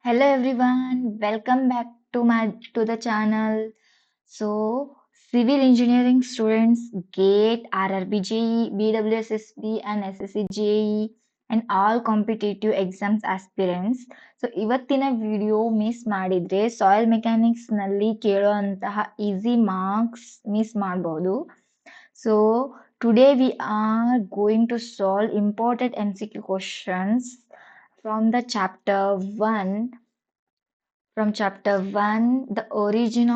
Hello everyone, welcome back to the channel. So, civil engineering students GATE, RRB JEE, BWSSB and SSC JEE and all competitive exams aspirants. So ಇವತ್ತಿನ video miss ಮಾಡಿದ್ರೆ soil mechanics ನಲ್ಲಿ ಕೇಳುವಂತಹ easy marks miss ಮಾಡಬಹುದು. So today we are going to solve important MCQ questions from the chapter 1 the origin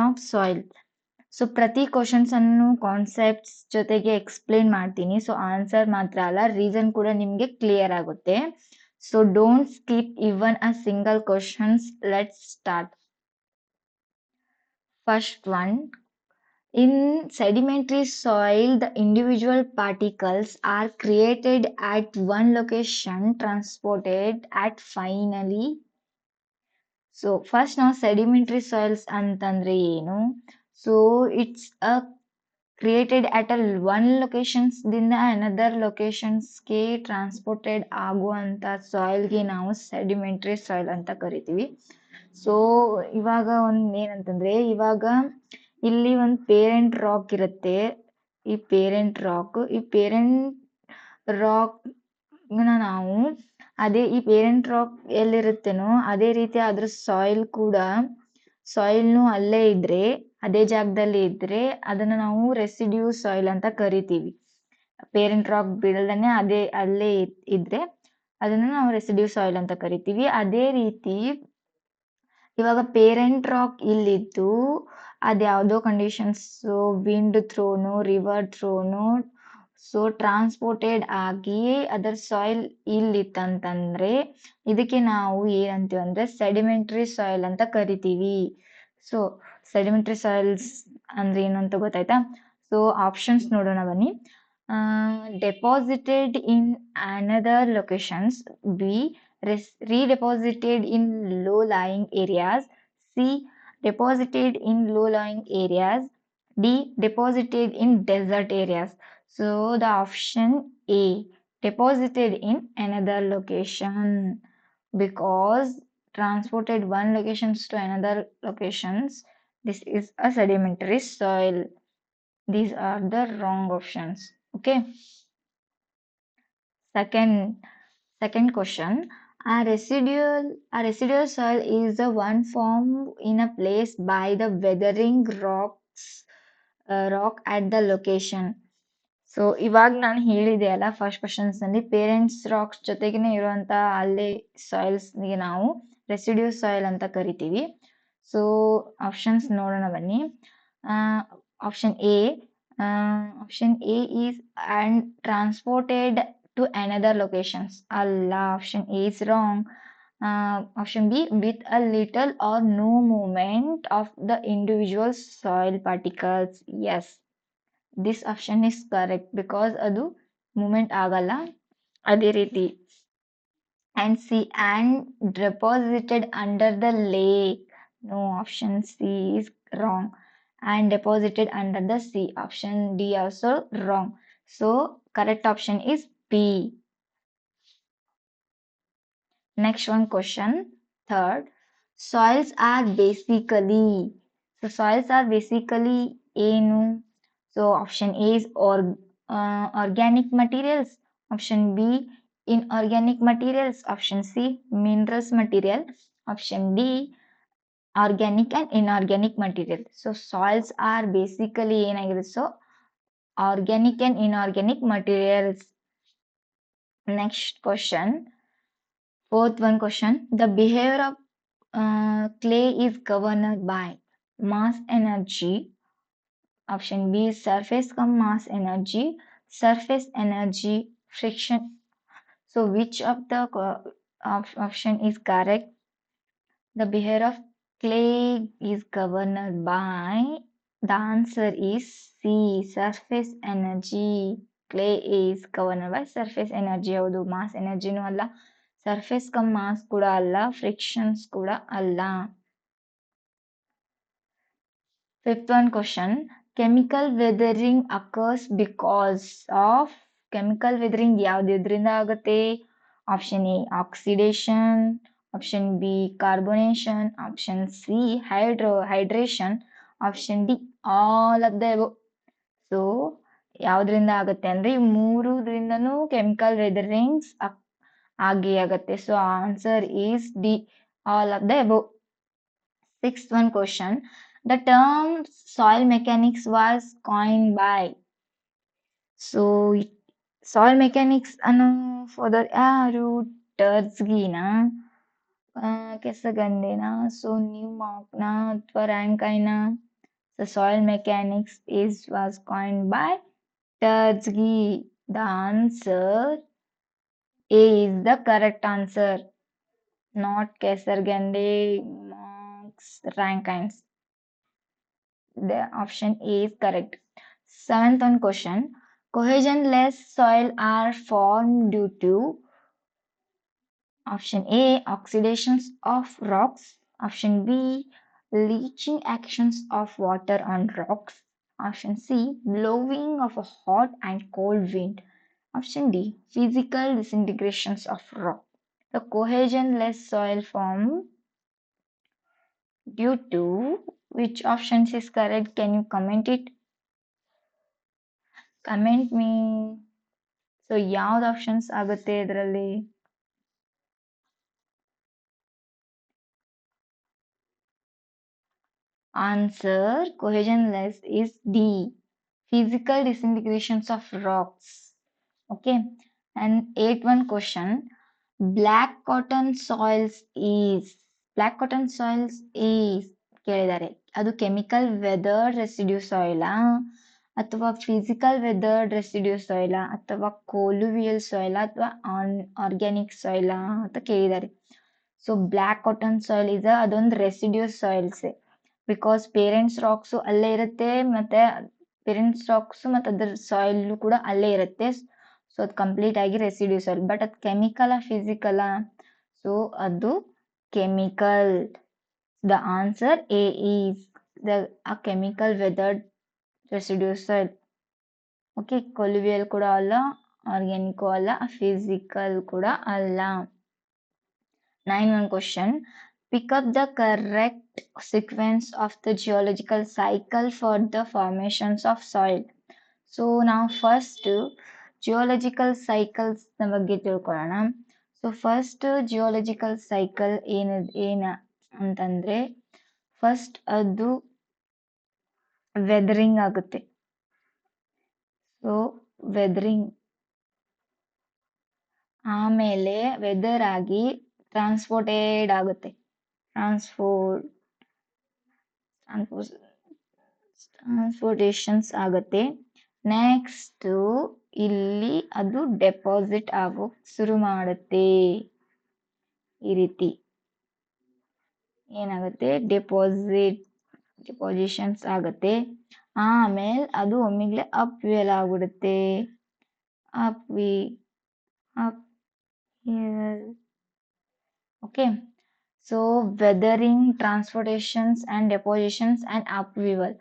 of soil. So ಪ್ರತಿ questions ಅನ್ನು concepts ಜೊತೆಗೆ explain ಮಾಡ್ತೀನಿ. So answer ಮಾತ್ರ ಅಲ್ಲ, ರೀಸನ್ ಕೂಡ ನಿಮಗೆ ಕ್ಲಿಯರ್ ಆಗುತ್ತೆ. So don't skip even a single questions. Let's start. First one. In sedimentary soil, the individual particles are created at one location, transported at finally. So first ನಾವು sedimentary soils ಅಂತಂದ್ರೆ ಏನು? So it's a created at a one locations ದಿಂದ another ಲೊಕೇಶನ್ಸ್ಗೆ transported ಆಗುವಂತ ಸಾಯಿಲ್ಗೆ ನಾವು sedimentary soil ಅಂತ ಕರಿತೀವಿ. So ಇವಾಗ ಏನಂತಂದ್ರೆ, ಇವಾಗ ಇಲ್ಲಿ ಒಂದು ಪೇರೆಂಟ್ ರಾಕ್ ಇರುತ್ತೆ. ಈ ಪೇರೆಂಟ್ ರಾಕ್ ನಾವು ಈ ಪೇರೆಂಟ್ ರಾಕ್ ಎಲ್ಲಿರುತ್ತೇನೋ ಅದೇ ರೀತಿ ಅದ್ರ ಸಾಯಿಲ್ನು ಅಲ್ಲೇ ಇದ್ರೆ, ಅದೇ ಜಾಗದಲ್ಲಿ ಇದ್ರೆ ಅದನ್ನ ನಾವು ರೆಸಿಡ್ಯೂ ಸಾಯಿಲ್ ಅಂತ ಕರಿತೀವಿ. ಪೇರೆಂಟ್ ರಾಕ್ ಬಿಡಲ್ದನೆ ಅಲ್ಲೇ ಇದ್ರೆ ಅದನ್ನ ನಾವು ರೆಸಿಡ್ಯೂ ಸಾಯಿಲ್ ಅಂತ ಕರಿತೀವಿ. ಅದೇ ರೀತಿ ಇವಾಗ ಪೇರೆಂಟ್ ರಾಕ್ ಇಲ್ಲಿದ್ದು ಅದ್ಯಾವುದೋ ಕಂಡೀಷನ್ಸ್, ವಿಂಡ್ ಥ್ರೋನು, ರಿವರ್ ಥ್ರೋನು, ಸೊ ಟ್ರಾನ್ಸ್ಪೋರ್ಟೆಡ್ ಆಗಿ ಅದರ ಸಾಯಿಲ್ ಇಲ್ಲಿತ್ತಂತಂದ್ರೆ ಇದಕ್ಕೆ ನಾವು ಏನಂತೀವಿ ಅಂದ್ರೆ ಸೆಡಿಮೆಂಟ್ರಿ ಸಾಯಿಲ್ ಅಂತ ಕರಿತೀವಿ. ಸೊ ಸೆಡಿಮೆಂಟ್ರಿ ಸಾಯಿಲ್ಸ್ ಅಂದ್ರೆ ಏನು ಅಂತ ಗೊತ್ತಾಯ್ತಾ? ಸೊ ಆಪ್ಷನ್ಸ್ ನೋಡೋಣ ಬನ್ನಿ. Deposited in another locations, B redeposited in low-lying areas, C deposited in low-lying areas, D deposited in desert areas. So the option A, deposited in another location, because transported one locations to another locations, this is a sedimentary soil. These are the wrong options. Okay. Second question. A residual soil is the one formed in a place by the weathering rock at the location. So ಇವಾಗ ನಾನು ಹೇಳಿದೆ ಅಲ್ಲ, first questions ನಲ್ಲಿ parents racks ಜೊತೆಗೇನೆ ಇರುವಂತ ಅಲ್ಲೇ ಸಾಯಿಲ್ಸ್ಗೆ ನಾವು residue soil ಅಂತ ಕರಿತೀವಿ. ಸೊ ಆಪ್ಷನ್ಸ್ ನೋಡೋಣ ಬನ್ನಿ. Option A is and transported to another locations. Allah, option A is wrong. Option B, with a little or no movement of the individual soil particles. Yes, this option is correct because adu movement ಆಗಲ್ಲ ಅದೇ ರೀತಿ. And C, and deposited under the lake. No, option C is wrong. And deposited under the sea. Option D also wrong. So correct option is B. Next one question. Third. Soils are basically ಏನು? So option A is organic materials. Option B, inorganic materials. Option C, minerals material. Option D, organic and inorganic material. So soils are basically ಏನಾಗಿದೆ? So organic and inorganic materials. Next question. Fourth one question. The behavior of clay is governed by mass energy. Option B, surface cum mass energy, surface energy, friction. So which of the option is correct? The behavior of clay is governed by, the answer is C, surface energy. Clay is governed by surface energy. ಹೌದು, mass energy ನೂ ಅಲ್ಲ, surface come mass ಕೂಡ ಅಲ್ಲ, frictions ಕೂಡ ಅಲ್ಲ. Fifth one question. Chemical weathering occurs because of, chemical weathering ಯಾವ್ದ್ರಿಂದ ಆಗುತ್ತೆ? Option A, oxidation. Option B, carbonation. Option C, hydration. Option D, all of the above. So ಯಾವ್ದ್ರಿಂದ ಆಗುತ್ತೆ ಅಂದ್ರೆ ಈ ಮೂರುದ್ರಿಂದನೂ ಕೆಮಿಕಲ್ ವೆದರಿಂಗ್ಸ್ ಆಗೇ ಆಗತ್ತೆ. So answer is D, all of the above. Sixth one question. The term soil mechanics was coined by. So soil mechanics ಅನ್ನೋ father ಯಾರು? ಟರ್ಸ್ಗಿನ, ಕೆಸಗಂಡೆನ, so ನ್ಯೂಮಾರ್ಕ್ನ ಅಥವಾ ರ್ಯಾಂಕೈನ? The soil mechanics was coined by Tursky. The answer A is the correct answer, not Kesargande, Marx, Rankines. The option A is correct. Seventh one question. Cohesion-less soil are formed due to. Option A, oxidations of rocks. Option B, leaching actions of water on rocks. Option C, blowing of a hot and cold wind. Option D, physical disintegrations of rock. The cohesion-less soil form due to which options is correct? Can you comment it? Comment me. So ಯಾವ್ದು options ಆಗುತ್ತೆ ಇದರಲ್ಲಿ? Answer cohesionless is D, physical disintegrations of rocks. Okay, and 8th question. Black cotton soils is ಕೇಳಿದ್ದಾರೆ. ಅದು chemical weathered residue ಸಾಯಿಲಾ ಅಥವಾ physical weathered residue ಸಾಯಿಲಾ ಅಥವಾ ಕೊಲುವಿಯಲ್ ಸಾಯಿಲಾ ಅಥವಾ organic ಸಾಯಿಲಾ ಅಂತ ಕೇಳಿದ್ದಾರೆ. ಸೊ ಬ್ಲ್ಯಾಕ್ ಕಾಟನ್ ಸಾಯಿಲ್ ಇದೆ, ಅದೊಂದು residue soils. Because parents rocks ಅಲ್ಲೇ ಇರುತ್ತೆ, ಮತ್ತೆ ಪೇರೆಂಟ್ಸ್ ರಾಕ್ಸು ಮತ್ತು ಅದ್ರ ಸಾಯಿಲ್ ಕೂಡ ಅಲ್ಲೇ ಇರುತ್ತೆ. ಸೊ ಅದು ಕಂಪ್ಲೀಟ್ ಆಗಿ ರೆಸಿಡ್ಯೂ ಸಾಯಿಲ್. ಬಟ್ ಅದು ಕೆಮಿಕಲ್ ಫಿಸಿಕಲ್? ಸೊ ಅದು chemical. The answer A is a chemical weathered residue soil. Okay, colluvial ಕೂಡ ಅಲ್ಲ, ಆರ್ಗ್ಯಾನಿಕ್ ಅಲ್ಲ, ಫಿಸಿಕಲ್ ಕೂಡ ಅಲ್ಲ. 9th one question. Pick up the correct sequence of the geological cycle for the formations of soil. So ನಾವು first geological cycles ಬಗ್ಗೆ ತಿಳ್ಕೊಳ್ಳೋಣ. So first geological cycle ಏನ ಅಂತಂದ್ರೆ, ಫಸ್ಟ್ ಅದು ವೆದರಿಂಗ್ ಆಗುತ್ತೆ. ಸೊ ವೆದರಿಂಗ್ ಆಮೇಲೆ ವೆದರ್ ಆಗಿ ಟ್ರಾನ್ಸ್ಪೋರ್ಟೆಡ್ ಆಗುತ್ತೆ. ಟ್ರಾನ್ಸ್ಪೋರ್ಟೇಷನ್ಸ್ ಆಗುತ್ತೆ. ನೆಕ್ಸ್ಟ್ ಇಲ್ಲಿ ಅದು ಡೆಪಾಸಿಟ್ ಆಗೋಕ್ ಶುರು ಮಾಡುತ್ತೆ. ಈ ರೀತಿ ಏನಾಗುತ್ತೆ, ಡೆಪಾಸಿಷನ್ಸ್ ಆಗುತ್ತೆ. ಆಮೇಲೆ ಅದು ಒಮ್ಮಿಗ್ಲೆ ಅಪ್ ವೆಲ್ ಆಗ್ಬಿಡುತ್ತೆ. Okay, so weathering, transportations and depositions and upheaval.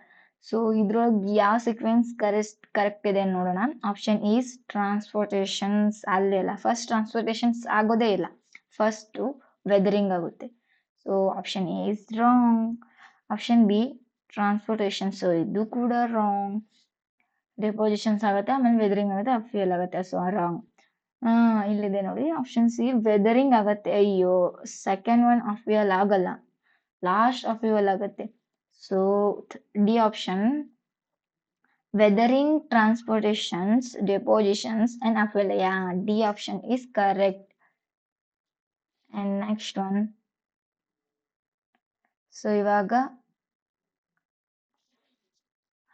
So ಇದ್ರೊಳಗೆ ಯಾವ ಸೀಕ್ವೆನ್ಸ್ ಕರೆಕ್ಟ್ ಇದೆ ನೋಡೋಣ. ಆಪ್ಷನ್ ಈಸ್ ಟ್ರಾನ್ಸ್ಪೋರ್ಟೇಷನ್ಸ್ ಅಲ್ಲ. ಫಸ್ಟ್ ಟ್ರಾನ್ಸ್ಪೋರ್ಟೇಷನ್ಸ್ ಆಗೋದೇ ಇಲ್ಲ, ಫಸ್ಟ್ ವೆದರಿಂಗ್ ಆಗುತ್ತೆ. So option A is wrong. Option B transportation, so ಇದು ಕೂಡ ರಾಂಗ್. ಡೆಪಾಸಿಷನ್ಸ್ ಆಗುತ್ತೆ, ಆಮೇಲೆ ವೆದರಿಂಗ್ ಆಗುತ್ತೆ, ಅಪ್ವಿವಲ್ ಆಗುತ್ತೆ, ಸೊ ರಾಂಗ್. ಇಲ್ಲಿದೆ ನೋಡಿ, ಆಪ್ಷನ್ ಸಿ ವೆದರಿಂಗ್ ಆಗತ್ತೆ. ಅಯ್ಯೋ, ಸೆಕೆಂಡ್ ಒನ್ ಅಪ್ವಿವಲ್ ಆಗಲ್ಲ, ಲಾಸ್ಟ್ ಅಪ್ವಿವಲ್ ಆಗುತ್ತೆ. So D option, weathering, transportations, depositions and upwell. Yeah, D option is correct. And next one. So ಇವಾಗ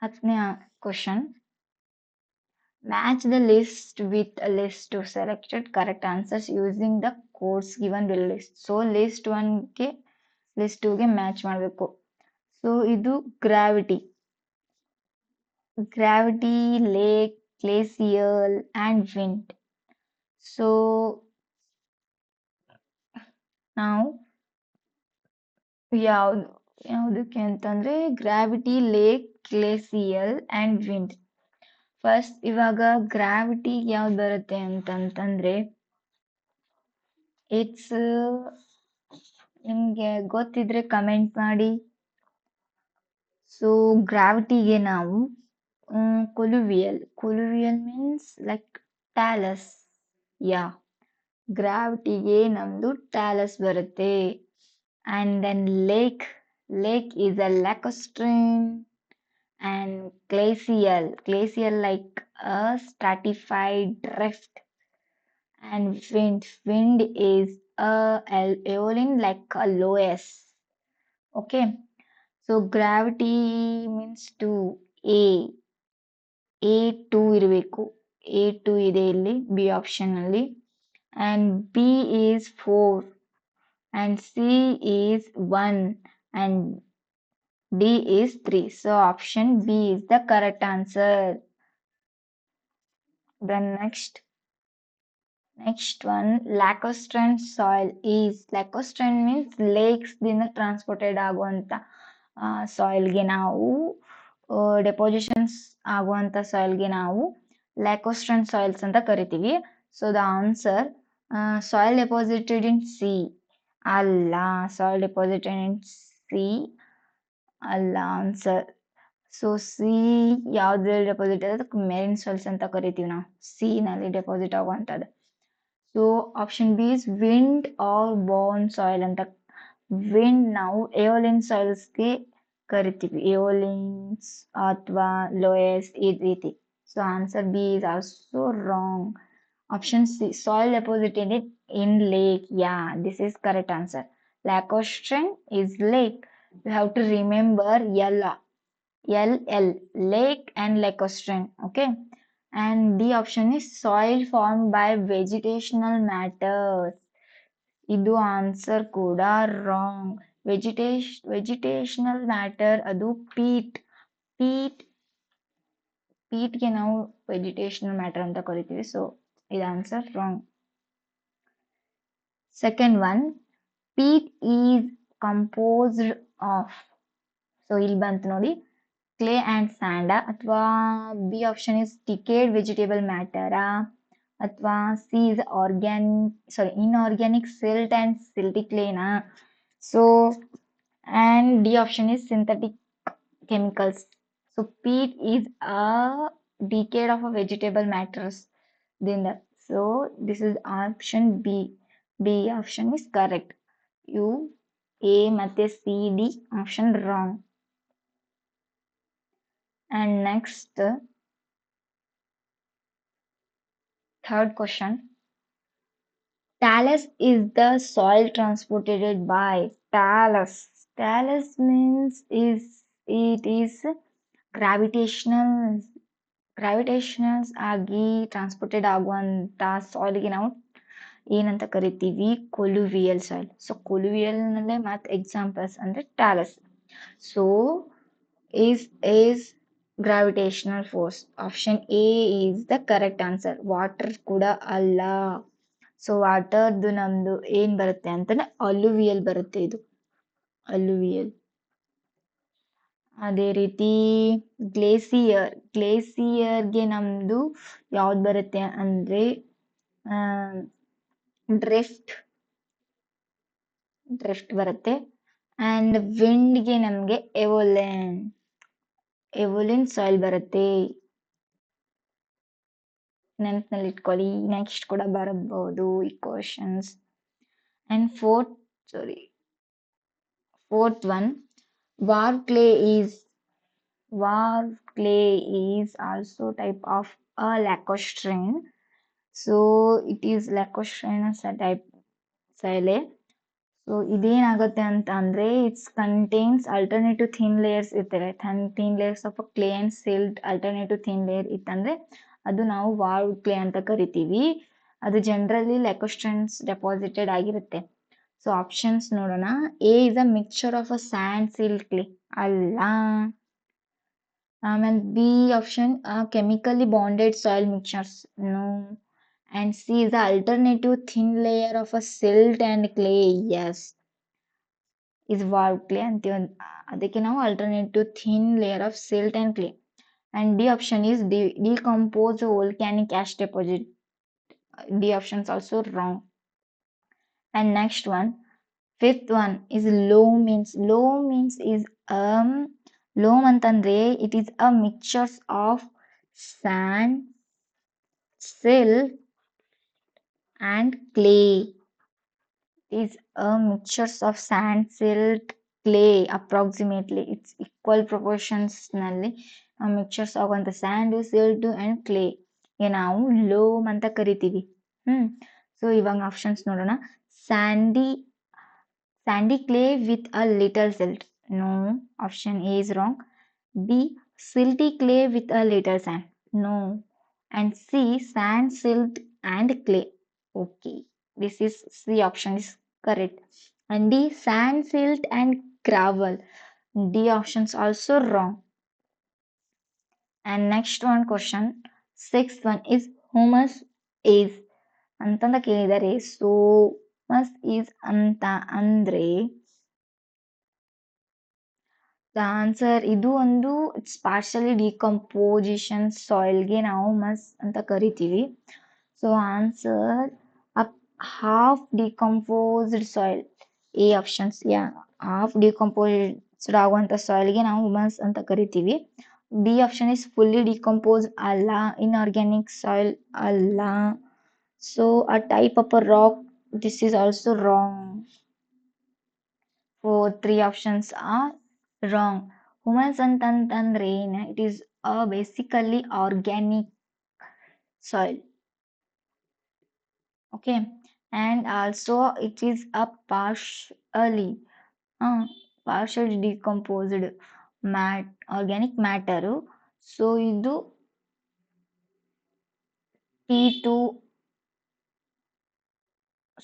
10ನೇ question. Match the list with a list to selected correct answers using the codes given below list. So list 1 ಗೆ list 2 ಗೆ match ಮಾಡಬೇಕು. So ಇದು gravity, lake, glacier and wind. So ನಾವು ಯಾವುದಕ್ಕೆ ಅಂತಂದ್ರೆ gravity, lake, glacier and wind. First ಇವಾಗ gravity ಯಾವ್ದು ಬರುತ್ತೆ ಅಂತಂತಂದ್ರೆ, ಇಟ್ಸ್ ನಿಮಗೆ ಗೊತ್ತಿದ್ರೆ ಕಮೆಂಟ್ ಮಾಡಿ. ಸೊ ಗ್ರಾವಿಟಿಗೆ ನಾವು ಕೊಲುವಿಯಲ್ ಮೀನ್ಸ್ ಲೈಕ್ ಟ್ಯಾಲಸ್. ಯಾ, ಗ್ರಾವಿಟಿಗೆ ನಮ್ದು ಟ್ಯಾಲಸ್ ಬರುತ್ತೆ. And then lake is a lacustrine. And glacial like a stratified drift. And wind is a aeolian like a loess. Okay, so gravity means 2. a a 2 ಇರಬೇಕು. a 2 ಇದೆ ಇಲ್ಲಿ B option ಅಲ್ಲಿ. And b is 4. And c is 1. And D is 3. So option B is the correct answer. The next one, lacustrine soil is. Lacustrine means lakes ದಿಂದ transported ಆಗುವಂತ ಸಾಯಿಲ್ಗೆ ನಾವು ಡೆಪೋಸಿಷನ್ಸ್ ಆಗುವಂತ ಸಾಯಿಲ್ಗೆ ನಾವು ಲ್ಯಾಕೋಸ್ಟ್ರೈನ್ soils ಅಂತ ಕರಿತೀವಿ. So the answer soil deposited in C ಅಲ್ಲ. Soil deposited ಇನ್ C ಅಲ್ಲ answer. So C ಯಾವ್ದ್ರಲ್ಲಿ ಡೆಪಾಸಿಟ್ ಆಗುತ್ತೆ ಅದಕ್ಕೆ ಮೆರಿನ್ ಸಾಯಿಲ್ಸ್ ಅಂತ ಕರಿತೀವಿ ನಾವು. ಸಿ ನಲ್ಲಿ ಡೆಪಾಸಿಟ್ ಆಗುವಂಥದ್ದು. So option B is wind or borne soil ಅಂತ. ವಿಂಡ್ ನಾವು ಏಯೋಲಿನ್ ಸಾಯಿಲ್ಸ್ಗೆ ಕರಿತೀವಿ, ಏಯೋಲಿನ್ಸ್ ಅಥವಾ ಲೋಯಸ್ ಈ ರೀತಿ. So answer B is also wrong. Option C soil deposited in lake. Yeah, this is correct answer. Lacustrine is lake. You have to remember LL, lake and lacustrine. Okay, and the option is soil formed by vegetational matters. ಇದು answer ಕೂಡ wrong. Vegetational matter ಅದು ಪೀಟ್ಗೆ ನಾವು vegetational matter ಅಂತ ಕರಿತೀವಿ. So ಇದು answer wrong. Second one, peat is composed of. So ಇಲ್ಲಿ ಬಂತು ನೋಡಿ, ಕ್ಲೇ ಅಂಡ್ ಸ್ಯಾಂಡ, ಅಥವಾ B option is decayed vegetable ಮ್ಯಾಟರಾ, ಅಥವಾ C is inorganic silt and silty ಕ್ಲೇನಾ. So and D option is synthetic chemicals. So peat is a decade of a vegetable matters. So this is option B. B option is correct. You A ಮತ್ತೆ C D option wrong. And next, third question. Talus is the soil transported by. Talus means it is ಗ್ರಾವಿಟೇಷನಲ್ಸ್ ಆಗಿ transported ಆಗುವಂತ ಸಾಯಿಲ್ಗೆ ನಾವು ಏನಂತ ಕರಿತೀವಿ? ಕೊಲುವಿಯಲ್ soil. So ಕೊಲುವಿಯಲ್ ನಲ್ಲೇ ಮತ್ತೆ examples ಅಂದ್ರೆ talus. So is gravitational force. Option A is the correct answer. Water ಕೂಡ ಅಲ್ಲ. ಸೊ ವಾಟರ್ದು ನಮ್ದು ಏನ್ ಬರುತ್ತೆ ಅಂತಾನೆ ಅಲುವಿಯಲ್ ಬರುತ್ತೆ. ಇದು ಅಲುವಿಯಲ್. ಅದೇ ರೀತಿ ಗ್ಲೇಸಿಯರ್ಗೆ ನಮ್ದು ಯಾವ್ದು ಬರುತ್ತೆ ಅಂದ್ರೆ ಡ್ರಿಫ್ಟ್ ಬರುತ್ತೆ. ಅಂಡ್ ವಿಂಡ್ಗೆ ನಮ್ಗೆ ಎವೋಲಿನ್ ಸಾಯಿಲ್ ಬರುತ್ತೆ. ನೆನಪಿನಲ್ಲಿ ಇಟ್ಕೊಳ್ಳಿ, ನೆಕ್ಸ್ಟ್ ಕೂಡ ಬರಬಹುದು ಈ questions. And fourth one, Ware clay is also type of a lacustrine. So it is lacustrine as a type soil. So ಇದೇನಾಗುತ್ತೆ ಅಂತ ಅಂದ್ರೆ it's contains alternative thin layers ಇರ್ತವೆ. Thin layers of clay and silt alternative thin layer ಇತ್ತಂದ್ರೆ ಅದು ನಾವು varve clay ಅಂತ ಕರಿತೀವಿ. ಅದು ಜನರಲಿ ಲ್ಯಾಕೋಸ್ಟ್ರೈನ್ಸ್ ಡೆಪಾಸಿಟೆಡ್ ಆಗಿರುತ್ತೆ. ಸೊ ಆಪ್ಷನ್ಸ್ ನೋಡೋಣ. A is a mixture of a sand silt clay ಅಲ್ಲ. ಆಮೇಲೆ B option chemically bonded soil mixtures no. And C is the alternative thin layer of a silt and clay. Yes, is warped clay ಅಂತೀವಿ. ಅದಕ್ಕೆ ನಾವು alternative thin layer of silt and clay. And D option is decomposed volcanic ash deposit. D option is also wrong. And next one, fifth one is loam means is loam ಅಂತಂದ್ರೆ it is a mixture of sand, silt and clay. It is a mixture of sand, silt, clay approximately. It's equal proportionsನಲ್ಲಿ ಮಿಕ್ಚರ್ಸ್ ಆಗುವಂತ sand, silt and clay ಗೆ ನಾವು loam ಅಂತ ಕರಿತೀವಿ. So ಇವಾಗ options ನೋಡೋಣ. Sandy Sandy clay with a little silt. No. Option A is wrong. B. Silty clay with a little sand. No. And C. Sand, silt, and clay. Okay. This is C option is correct. And D. Sand, silt, and gravel. D options also wrong. And next one question. Sixth one is humus is ಅಂತಂದ ಕೇಳಿದರೆ so humus is ಅಂತ ಅಂದ್ರೆ the answer ಇದು ಒಂದು it's partially decomposition ಸಾಯಿಲ್ಗೆ ನಾವು ಮಸ್ ಅಂತ ಕರಿತೀವಿ. So answer up half decomposed soil A options. Half decomposed ಆಗುವಂಥ ಸಾಯಿಲ್ಗೆ ನಾವು ಮಸ್ ಅಂತ ಕರಿತೀವಿ. B option is fully decomposed ಅಲ್ಲ, ಇನ್ಆರ್ಗ್ಯಾನಿಕ್ ಸಾಯಿಲ್ ಅಲ್ಲ. So a type of a rock, this is also wrong. Four 3 options are wrong. Humus ಅಂತಂತಂದ್ರೆ it is a basically organic soil. Okay. And also it is a partially decomposed organic matter. So ಇದು T2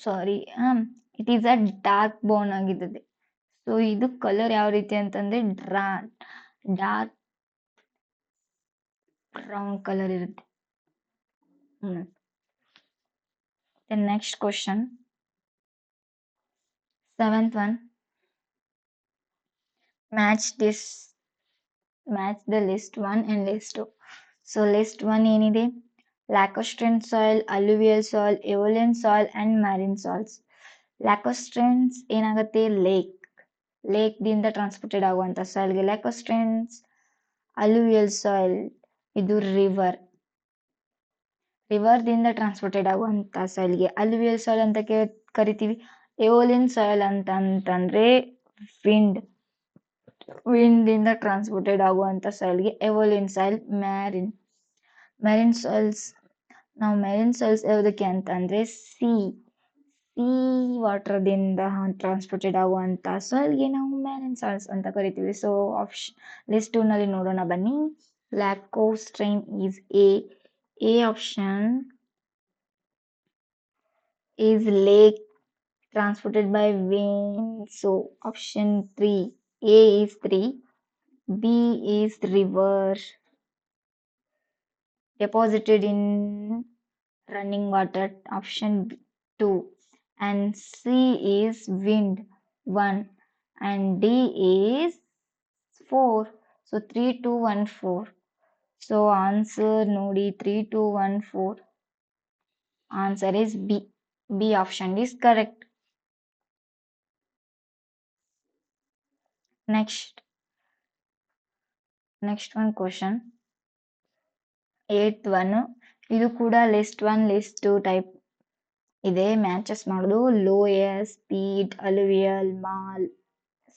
sorry it is a dark bone ಆಗಿರ್ತದೆ. So ಇದು colour ಯಾವ ರೀತಿ ಅಂತಂದ್ರೆ dark brown colour ಇರುತ್ತೆ. The next question, seventh one, match the list 1 and list 2. So list 1 ಏನಿದೆ? Lacustrine soil, alluvial soil, eolian soil and marine soils. Lacustrines ಏನಾಗುತ್ತೆ? Lake ದಿಂದ transported ಆಗುವಂತ ಸಾಯಿಲ್ಗೆ ಲ್ಯಾಕೋಸ್ಟ್ರೇನ್ಸ್. ಅಲ್ಯೂವಿಯಲ್ ಸಾಯಿಲ್ ಇದು ರಿವರ್ ದಿಂದ ಟ್ರಾನ್ಸ್ಪೋರ್ಟೆಡ್ ಆಗುವಂತ ಸಾಯಿಲ್ಗೆ alluvial soil ಅಂತ ಕರಿತೀವಿ. ಎಯೋಲಿಯನ್ ಸಾಯಿಲ್ ಅಂತಂದ್ರೆ ವಿಂಡ್ ದಿಂದ ಟ್ರಾನ್ಸ್ಪೋರ್ಟೆಡ್ ಆಗುವಂತ ಸಾಯಿಲ್ಗೆ ಎವೋಲಿಯನ್ ಸಾಯಿಲ್. ಮ್ಯಾರಿನ್ ಸಾಯಿಲ್ಸ್ ನಾವು ಮ್ಯಾರಿನ್ ಸಾಯಿಲ್ಸ್ ಯಾವುದಕ್ಕೆ ಅಂತಂದ್ರೆ ಸಿ ವಾಟರ್ದಿಂದ ಟ್ರಾನ್ಸ್ಪೋರ್ಟೆಡ್ ಆಗುವಂತ ಸಾಯಿಲ್ಗೆ ನಾವು ಮ್ಯಾರಿನ್ ಸಾಯಿಲ್ಸ್ ಅಂತ ಕರಿತೀವಿ. ಸೊ ಲಿಸ್ಟ್ 2 ನಲ್ಲಿ ನೋಡೋಣ ಬನ್ನಿ. Lacustrine is A option is lake transported by wind. So option 3, A is 3, B is river deposited in running water, option 2, and C is wind 1, and D is 4. So 3, 2, 1, 4. So answer nodi 3, 2, 1, 4. Answer is B. B option is correct. Next one question, 8th one. ಇದು ಕೂಡ list 1 list 2 type ಇದೆ. Matches ಮಾಡೋದು loess, peat, alluvial, marl.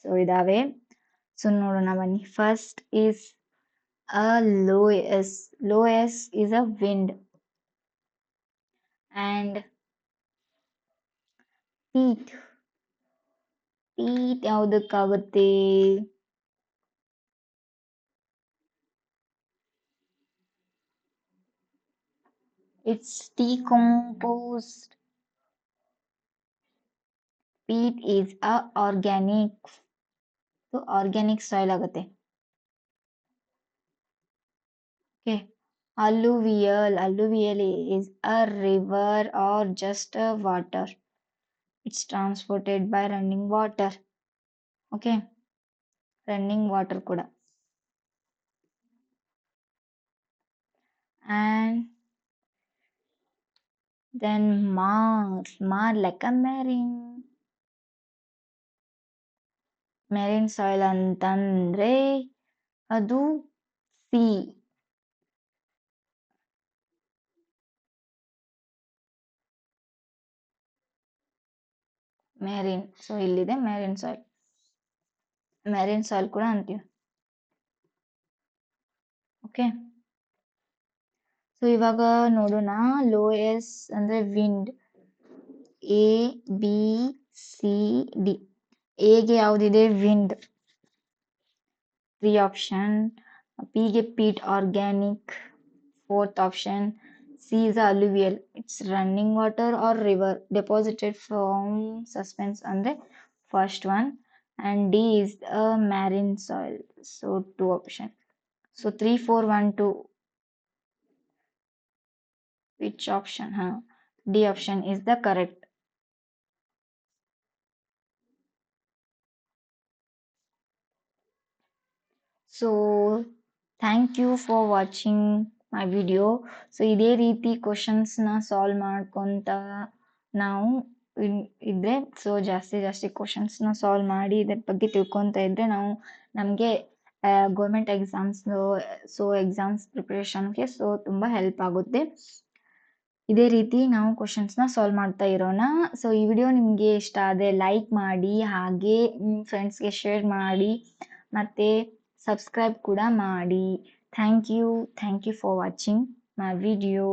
So ಇದಾವೆ. So ನೋಡೋಣ ಬನ್ನಿ. First is a loess is a wind. And peat ಯಾವುದಕ್ಕಾಗುತ್ತೆ? It's decomposed. Peat is a organic. So organic soil ಆಗುತ್ತೆ. Okay. Alluvial is a river or just a water. It's transported by running water. Okay. Running water ಕೂಡ. And then mar like a marine. Marine soil ಅಂತಂದ್ರೆ ಅದು C. Marine. So ಇಲ್ಲಿದೆ marine soil. Marine soil ಕೂಡ ಅಂತೀವಿ. Okay. So ಇವಾಗ ನೋಡೋಣ loess ಅಂದ್ರೆ wind. A B C D. ಎಗೆ ಯಾವ್ದಿದೆ? ವಿಂಡ್. 3 ಆಪ್ಷನ್. ಪಿಗೆ peat organic. 4th option. C is alluvial. It's running water or river deposited from suspense ಅಂದ್ರೆ first one. And D is a marine soil. So 2 option. So 3, 4, 1, 2. Which option? D option is the correct. So thank you for watching my video. So ಇದೇ ರೀತಿ ಕ್ವಶನ್ಸ್ನ solve ಮಾಡ್ಕೊತ ನಾವು ಇದ್ರೆ so ಜಾಸ್ತಿ ಕ್ವಶನ್ಸ್ನ solve ಮಾಡಿ ಇದ್ರ ಬಗ್ಗೆ ತಿಳ್ಕೊತ ಇದ್ರೆ ನಾವು ನಮಗೆ ಗೌರ್ಮೆಂಟ್ ಎಕ್ಸಾಮ್ಸ್ ಎಕ್ಸಾಮ್ಸ್ ಪ್ರಿಪ್ರೇಷನ್ಗೆ ತುಂಬ ಹೆಲ್ಪ್ ಆಗುತ್ತೆ. ಇದೇ ರೀತಿ ನಾವು ಕ್ವಶನ್ಸ್ನ ಸಾಲ್ವ್ ಮಾಡ್ತಾ ಇರೋಣ. ಸೊ ಈ ವಿಡಿಯೋ ನಿಮಗೆ ಇಷ್ಟ ಆದರೆ ಲೈಕ್ ಮಾಡಿ, ಹಾಗೆ ನಿಮ್ಮ ಫ್ರೆಂಡ್ಸ್ಗೆ ಶೇರ್ ಮಾಡಿ, ಮತ್ತು ಸಬ್ಸ್ಕ್ರೈಬ್ ಕೂಡ ಮಾಡಿ. Thank you for watching my video.